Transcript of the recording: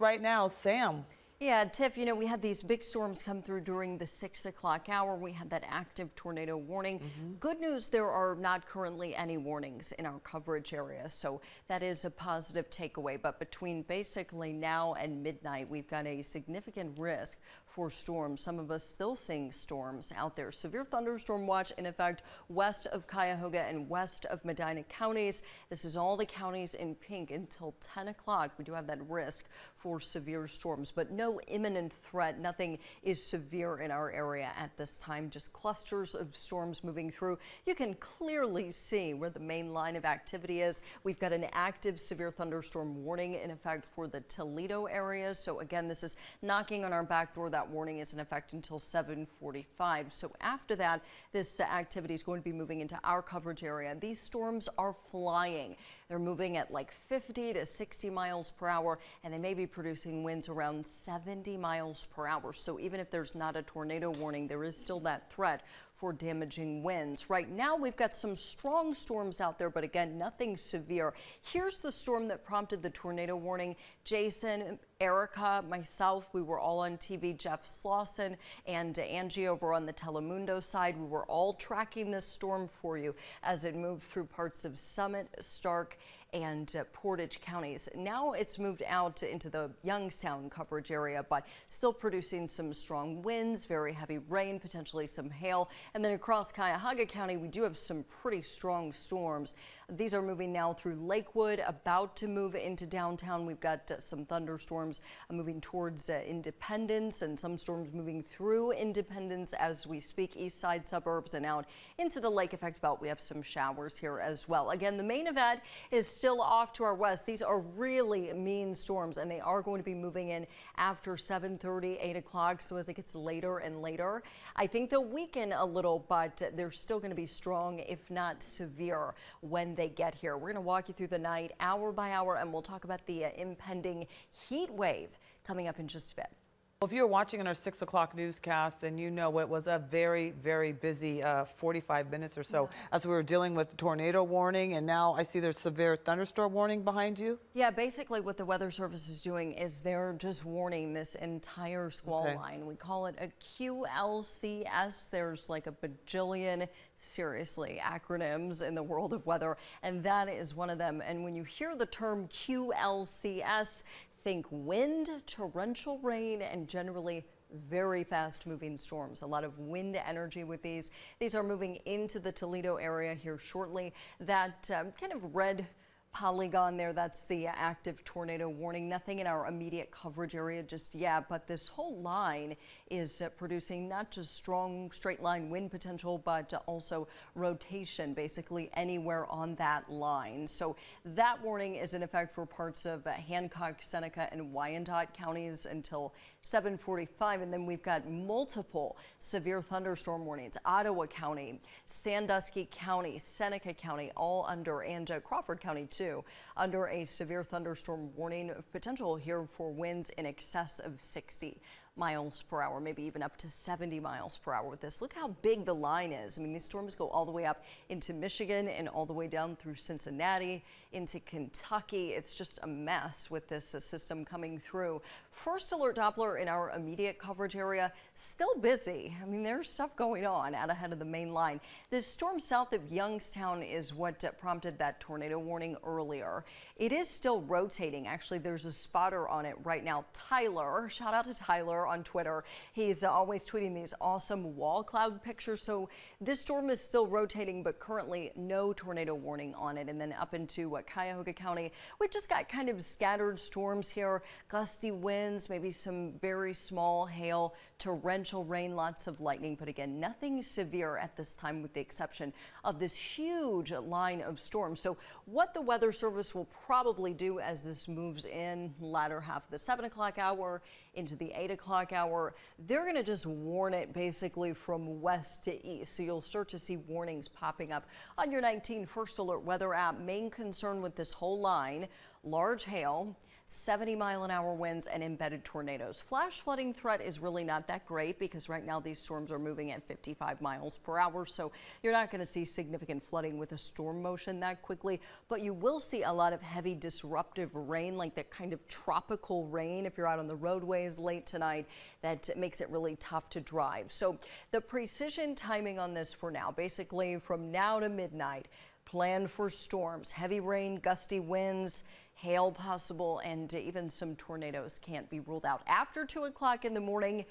Right now, Sam. Yeah, Tiff, we had these big storms come through during the 6 o'clock hour. We had that active tornado warning. Good news, there are not currently any warnings in our coverage area, so that is a positive takeaway. But between basically now and midnight, we've got a significant risk for storms. Some of us still seeing storms out there. Severe thunderstorm watch in effect west of Cuyahoga and west of Medina counties. This is all the counties in pink until 10 o'clock. We do have that risk for severe storms, but no imminent threat. Nothing is severe in our area at this time, just clusters of storms moving through. You can clearly see where the main line of activity is. We've got an active severe thunderstorm warning in effect for the Toledo area. So again, this is knocking on our back door. That warning is in effect until 7:45. So after that, this activity is going to be moving into our coverage area. These storms are flying. They're moving at like 50 to 60 miles per hour, and they may be producing winds around 70 miles per hour. So even if there's not a tornado warning, there is still that threat for damaging winds. Right now, we've got some strong storms out there, but again, nothing severe. Here's the storm that prompted the tornado warning. Jason, Erica, myself, we were all on TV. Jeff Slauson and Angie over on the Telemundo side. We were all tracking this storm for you as it moved through parts of Summit, Stark, and Portage counties. Now it's moved out into the Youngstown coverage area, but still producing some strong winds, very heavy rain, potentially some hail. And then across Cuyahoga County, we do have some pretty strong storms. These are moving now through Lakewood, about to move into downtown. We've got some thunderstorms moving towards Independence, and some storms moving through Independence as we speak, east side suburbs and out into the lake effect belt. We have some showers here as well. Again, the main event is still off to our west. These are really mean storms, and they are going to be moving in after 7:30, 8 o'clock. So as it gets later and later, I think they'll weaken a little, but they're still going to be strong, if not severe, when they get here. We're going to walk you through the night hour by hour, and we'll talk about the impending heat wave coming up in just a bit. Well, if you were watching in our 6 o'clock newscast, then you know it was a very, very busy 45 minutes or so as we were dealing with the tornado warning, and now I see there's severe thunderstorm warning behind you. Yeah, basically what the Weather Service is doing is they're just warning this entire squall line. We call it a QLCS. There's like a bajillion, seriously, acronyms in the world of weather, and that is one of them. And when you hear the term QLCS, think wind, torrential rain, and generally very fast moving storms. A lot of wind energy with these. These are moving into the Toledo area here shortly. That kind of red polygon there, that's the active tornado warning. Nothing in our immediate coverage area just yet, but this whole line is producing not just strong straight line wind potential, but also rotation basically anywhere on that line. So that warning is in effect for parts of Hancock, Seneca, and Wyandotte counties until 7:45, and then we've got multiple severe thunderstorm warnings. Ottawa County, Sandusky County, Seneca County, all under, and Crawford County too, under a severe thunderstorm warning potential here for winds in excess of 60 miles per hour, maybe even up to 70 miles per hour with this. Look how big the line is. I mean, these storms go all the way up into Michigan and all the way down through Cincinnati into Kentucky. It's just a mess with this system coming through. First alert Doppler in our immediate coverage area, still busy. I mean, there's stuff going on out ahead of the main line. This storm south of Youngstown is what prompted that tornado warning earlier. It is still rotating. Actually, there's a spotter on it right now. Tyler, shout out to Tyler on Twitter. He's always tweeting these awesome wall cloud pictures. So this storm is still rotating, but currently no tornado warning on it. And then up into Cuyahoga County, we've just got kind of scattered storms here, gusty winds, maybe some very small hail, torrential rain, lots of lightning. But again, nothing severe at this time with the exception of this huge line of storms. So what the Weather Service will probably do as this moves in latter half of the 7 o'clock hour into the 8 o'clock hour, they're going to just warn it basically from west to east. So you'll start to see warnings popping up on your 19 First Alert weather app. Main concern with this whole line, large hail, 70-mile-an-hour winds and embedded tornadoes. Flash flooding threat is really not that great because right now these storms are moving at 55 miles per hour. So you're not going to see significant flooding with a storm motion that quickly, but you will see a lot of heavy disruptive rain, like that kind of tropical rain if you're out on the roadways late tonight. That makes it really tough to drive. So the precision timing on this for now, basically from now to midnight, plan for storms, heavy rain, gusty winds, hail possible, and even some tornadoes can't be ruled out. After 2 o'clock in the morning,